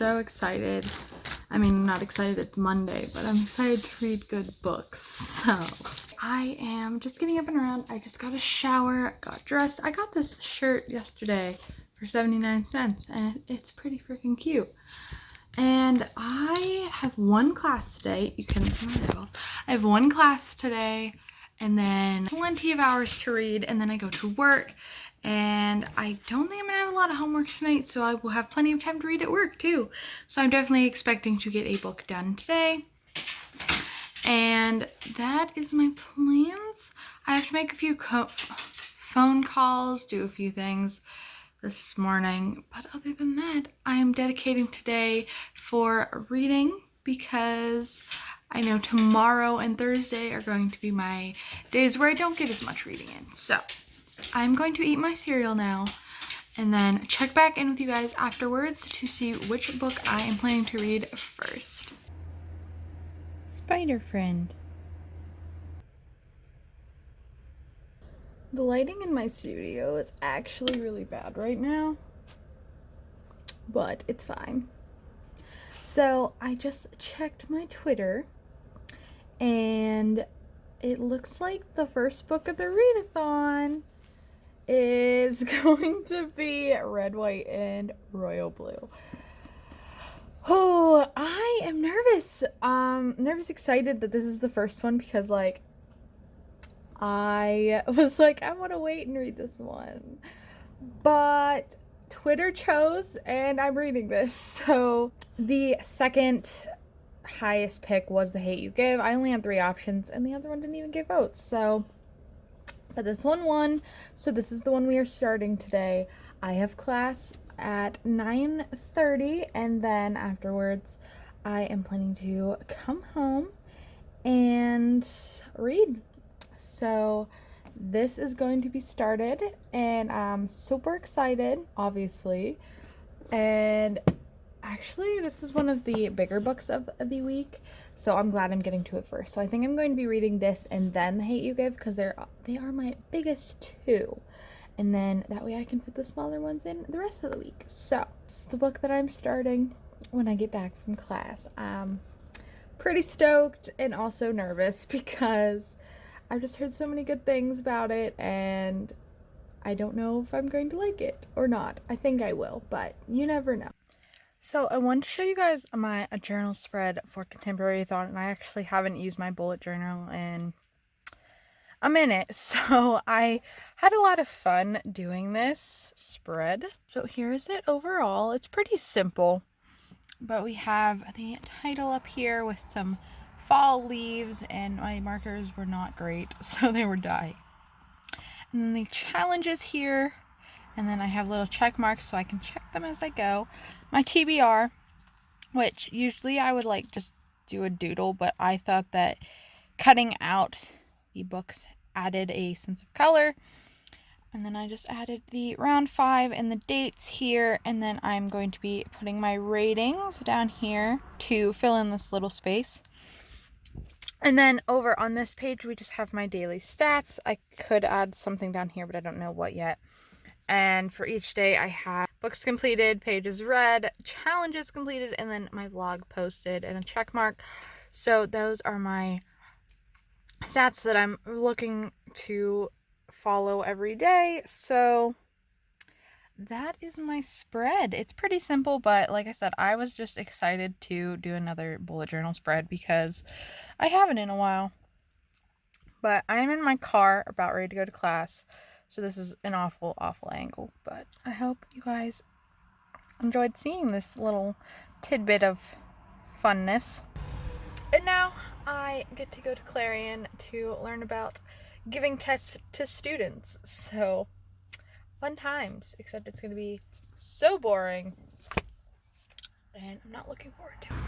so excited. I mean, not excited it's Monday, but I'm excited to read good books. So I am just getting up and around. I just got a shower, got dressed. I got this shirt yesterday for 79 cents and it's pretty freaking cute. And I have one class today. You can see my nails. I have one class today and then plenty of hours to read, and then I go to work. And I don't think I'm gonna have a lot of homework tonight, so I will have plenty of time to read at work too. So I'm definitely expecting to get a book done today. And that is my plans. I have to make a few phone calls, do a few things this morning. But other than that, I am dedicating today for reading because I know tomorrow and Thursday are going to be my days where I don't get as much reading in. So I'm going to eat my cereal now and then check back in with you guys afterwards to see which book I am planning to read first. Spider Friend. The lighting in my studio is actually really bad right now, but it's fine. So I just checked my Twitter and it looks like the first book of the readathon is going to be Red, White, and Royal Blue. Oh, I am nervous. Excited that this is the first one because, like, I was like, I want to wait and read this one. But Twitter chose, and I'm reading this. So the second highest pick was The Hate U Give. I only had 3 options, and the other one didn't even get votes. So, but this one won. So this is the one we are starting today. I have class at 9:30, and then afterwards I am planning to come home and read. So this is going to be started, and I'm super excited, obviously. And actually, this is one of the bigger books of the week, so I'm glad I'm getting to it first. So I think I'm going to be reading this and then The Hate U Give because they are my biggest 2. And then that way I can fit the smaller ones in the rest of the week. So this is the book that I'm starting when I get back from class. I'm pretty stoked and also nervous because I've just heard so many good things about it and I don't know if I'm going to like it or not. I think I will, but you never know. So I wanted to show you guys my journal spread for Contemporary-a-thon, and I actually haven't used my bullet journal in a minute, so I had a lot of fun doing this spread. So here is it overall. It's pretty simple, but we have the title up here with some fall leaves, and my markers were not great, so they were dye. And then the challenges here, and then I have little check marks so I can check them as I go. My TBR, which usually I would like just do a doodle, but I thought that cutting out the books added a sense of color. And then I just added the round 5 and the dates here, and then I'm going to be putting my ratings down here to fill in this little space. And then over on this page we just have my daily stats. I could add something down here, but I don't know what yet. And for each day I have books completed, pages read, challenges completed, and then my vlog posted and a check mark. So those are my stats that I'm looking to follow every day. So that is my spread. It's pretty simple, but like I said, I was just excited to do another bullet journal spread because I haven't in a while. But I'm in my car about ready to go to class. So this is an awful angle, but I hope you guys enjoyed seeing this little tidbit of funness. And now I get to go to Clarion to learn about giving tests to students. So fun times, except it's going to be so boring and I'm not looking forward to it.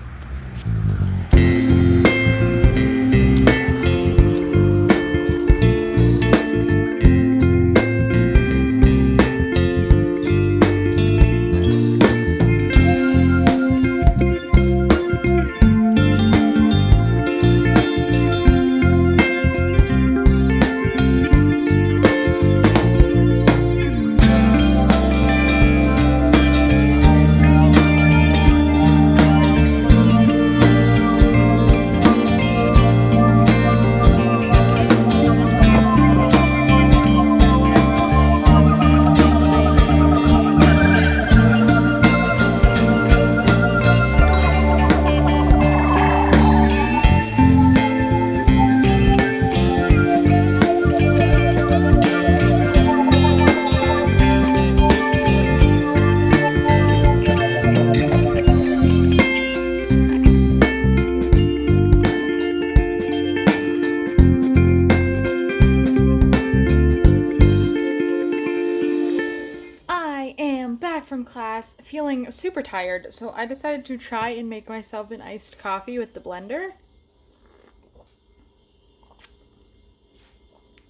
super tired, so I decided to try and make myself an iced coffee with the blender.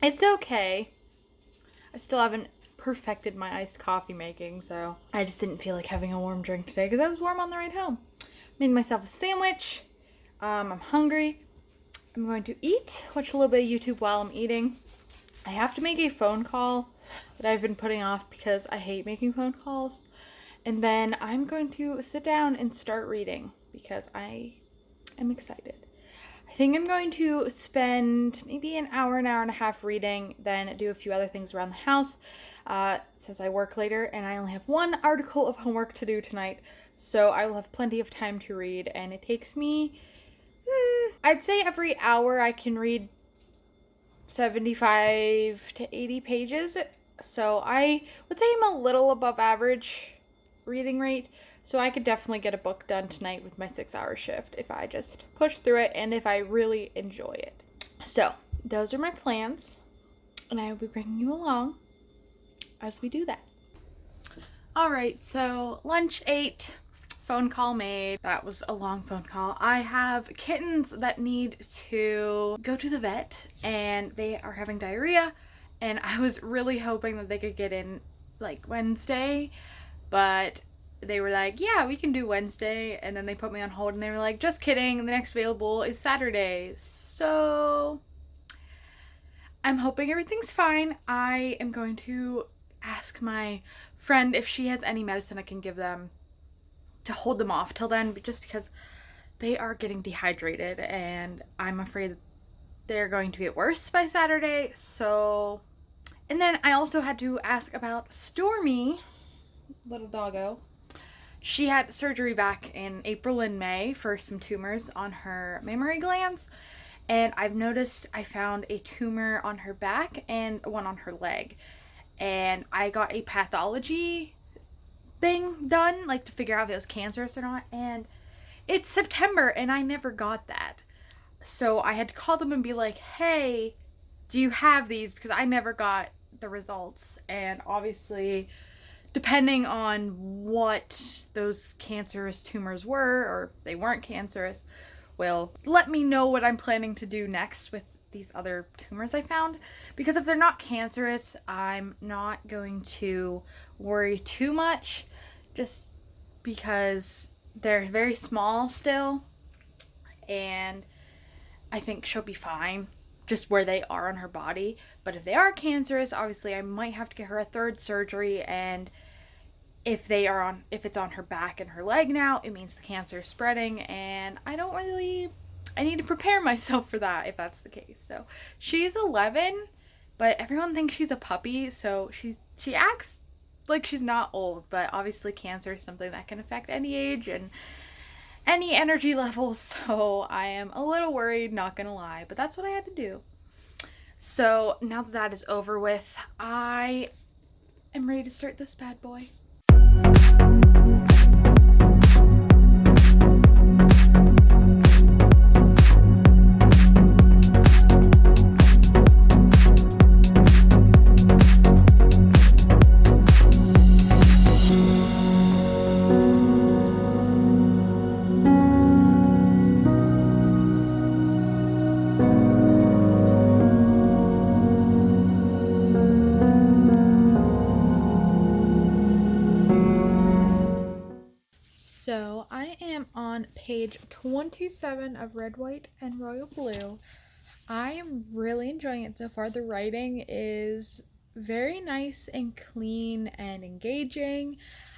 It's okay. I still haven't perfected my iced coffee making, so I just didn't feel like having a warm drink today because I was warm on the ride home. Made myself a sandwich. I'm hungry. I'm going to eat, watch a little bit of YouTube while I'm eating. I have to make a phone call that I've been putting off because I hate making phone calls. And then I'm going to sit down and start reading because I am excited. I think I'm going to spend maybe an hour and a half reading, then do a few other things around the house since I work later and I only have one article of homework to do tonight. So I will have plenty of time to read, and it takes me, I'd say every hour I can read 75 to 80 pages. So I would say I'm a little above average reading rate. So I could definitely get a book done tonight with my 6-hour shift if I just push through it and if I really enjoy it. So those are my plans, and I will be bringing you along as we do that. All right, so lunch ate, phone call made. That was a long phone call. I have kittens that need to go to the vet and they are having diarrhea, and I was really hoping that they could get in like Wednesday, but they were like, yeah, we can do Wednesday, and then they put me on hold and they were like, just kidding, the next available is Saturday. So I'm hoping everything's fine. I am going to ask my friend if she has any medicine I can give them to hold them off till then, just because they are getting dehydrated and I'm afraid they're going to get worse by Saturday. So, and then I also had to ask about Stormy, little doggo. She had surgery back in April and May for some tumors on her mammary glands, and I've noticed I found a tumor on her back and one on her leg, and I got a pathology thing done, like to figure out if it was cancerous or not, and it's September and I never got that. So I had to call them and be like, hey, do you have these? Because I never got the results, and obviously depending on what those cancerous tumors were, or if they weren't cancerous, will let me know what I'm planning to do next with these other tumors I found. Because if they're not cancerous, I'm not going to worry too much, just because they're very small still, and I think she'll be fine just where they are on her body. But if they are cancerous, obviously I might have to get her a third surgery, and if it's on her back and her leg now, it means the cancer is spreading, and I need to prepare myself for that if that's the case. So she's 11, but everyone thinks she's a puppy, so she acts like she's not old, but obviously cancer is something that can affect any age and any energy level, so I am a little worried, not gonna lie, but that's what I had to do. So now that that is over with, I am ready to start this bad boy. So I am on page 27 of Red, White, and Royal Blue. I am really enjoying it so far. The writing is very nice and clean and engaging.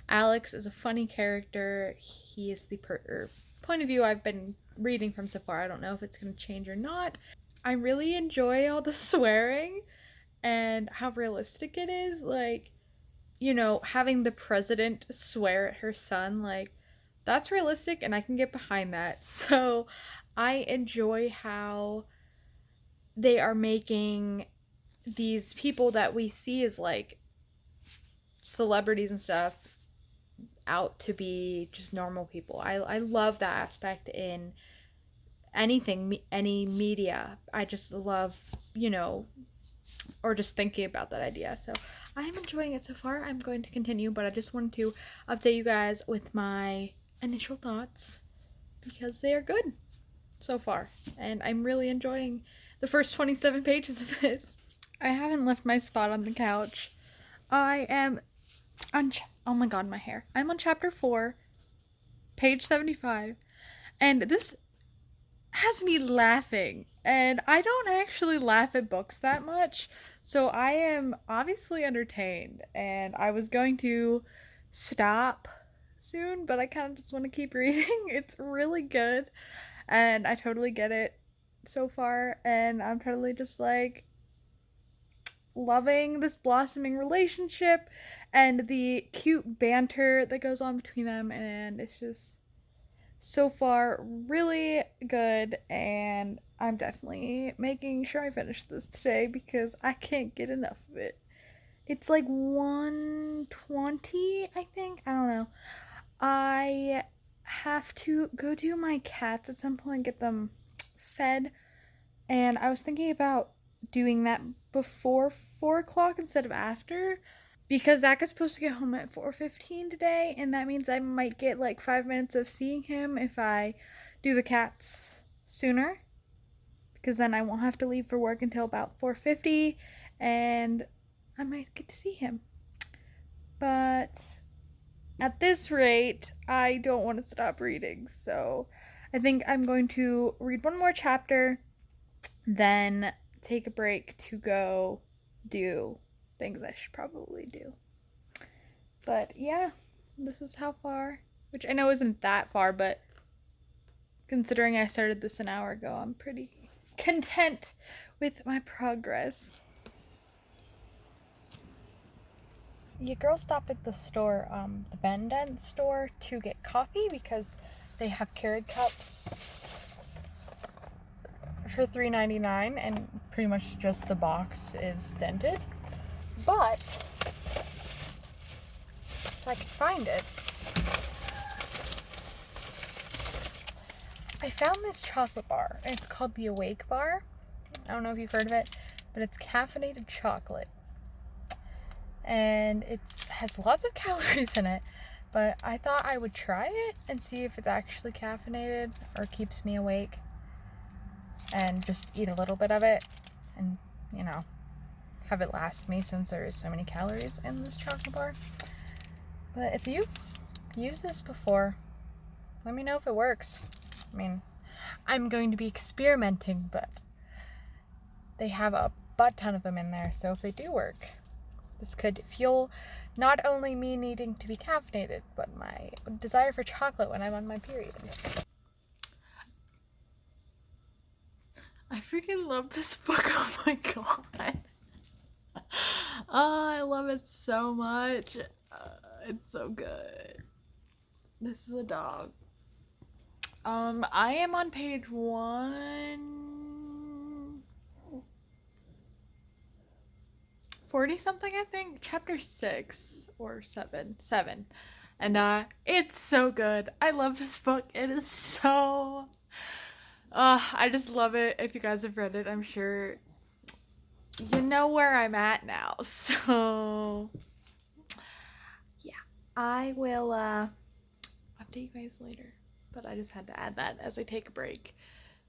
Alex is a funny character. He is the point of view I've been reading from so far. I don't know if it's going to change or not. I really enjoy all the swearing and how realistic it is. Like, you know, having the president swear at her son, like, that's realistic and I can get behind that. So I enjoy how they are making these people that we see as like celebrities and stuff out to be just normal people. I love that aspect in anything, any media. I just love, you know, or just thinking about that idea. So I'm enjoying it so far. I'm going to continue, but I just wanted to update you guys with my initial thoughts because they are good so far, and I'm really enjoying the first 27 pages of this. I haven't left my spot on the couch. I am on oh my god, my hair. I'm on chapter 4, page 75, and this has me laughing, and I don't actually laugh at books that much, so I am obviously entertained, and I was going to stop soon, but I kind of just want to keep reading. It's really good, and I totally get it so far, and I'm totally just like loving this blossoming relationship and the cute banter that goes on between them, and it's just so far really good, and I'm definitely making sure I finish this today because I can't get enough of it. It's like 1:20, I think. I don't know. I have to go do my cats at some point, get them fed, and I was thinking about doing that before 4 o'clock instead of after, because Zach is supposed to get home at 4:15 today, and that means I might get like 5 minutes of seeing him if I do the cats sooner, because then I won't have to leave for work until about 4:50, and I might get to see him. But at this rate, I don't want to stop reading, so I think I'm going to read one more chapter, then take a break to go do things I should probably do. But yeah, this is how far, which I know isn't that far, but considering I started this an hour ago, I'm pretty content with my progress. Your girl stopped at the store, the Ben Dent store, to get coffee because they have Keurig cups for $3.99, and pretty much just the box is dented. But if I could find it, I found this chocolate bar, and it's called the Awake Bar. I don't know if you've heard of it, but it's caffeinated chocolate, and it has lots of calories in it, but I thought I would try it and see if it's actually caffeinated or keeps me awake, and just eat a little bit of it and, you know, have it last me, since there is so many calories in this chocolate bar. But if you use this before, let me know if it works. I mean, I'm going to be experimenting, but they have a butt ton of them in there, so if they do work, this could fuel not only me needing to be caffeinated, but my desire for chocolate when I'm on my period. I freaking love this book. Oh my god. Oh, I love it so much. It's so good. This is a dog. I am on page 140 something, I think. Chapter 6 or 7. And it's so good. I love this book. It is so I just love it. If you guys have read it, I'm sure you know where I'm at now. So yeah, I will update you guys later. But I just had to add that as I take a break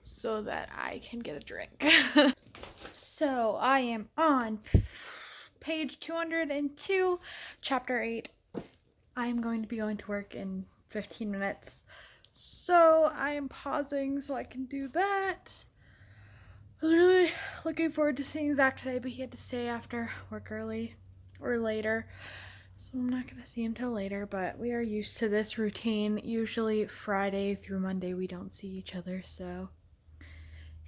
so that I can get a drink. So I am on page 202, chapter 8. I am going to be going to work in 15 minutes. So I am pausing so I can do that. I was really looking forward to seeing Zach today, but he had to stay after work early or later. So I'm not going to see him till later, but we are used to this routine. Usually Friday through Monday we don't see each other, so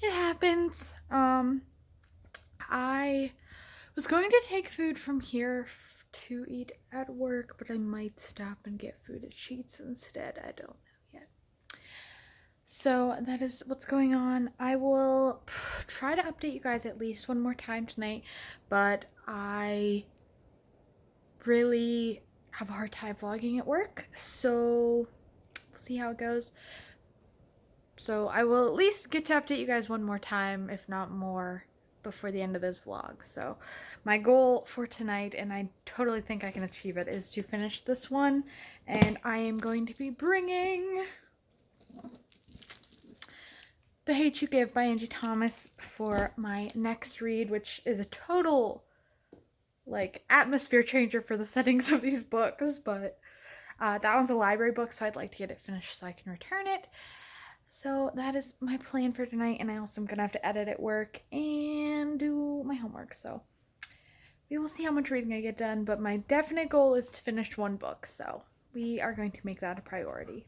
it happens. I was going to take food from here to eat at work, but I might stop and get food at Sheetz instead. I don't know yet. So that is what's going on. I will try to update you guys at least one more time tonight, but I really have a hard time vlogging at work, so we'll see how it goes. So I will at least get to update you guys one more time, if not more, before the end of this vlog. So my goal for tonight, and I totally think I can achieve it, is to finish this one. And I am going to be bringing The Hate You Give by Angie Thomas for my next read, which is a total like atmosphere changer for the settings of these books, but that one's a library book, so I'd like to get it finished so I can return it. So that is my plan for tonight, and I also am gonna have to edit at work and do my homework, so we will see how much reading I get done, but my definite goal is to finish one book, so we are going to make that a priority.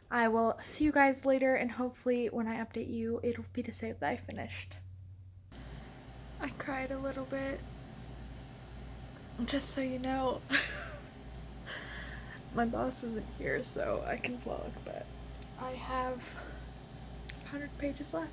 I will see you guys later, and hopefully when I update you, it'll be to say that I finished. I cried a little bit. Just so you know, my boss isn't here, so I can vlog, but I have 100 pages left.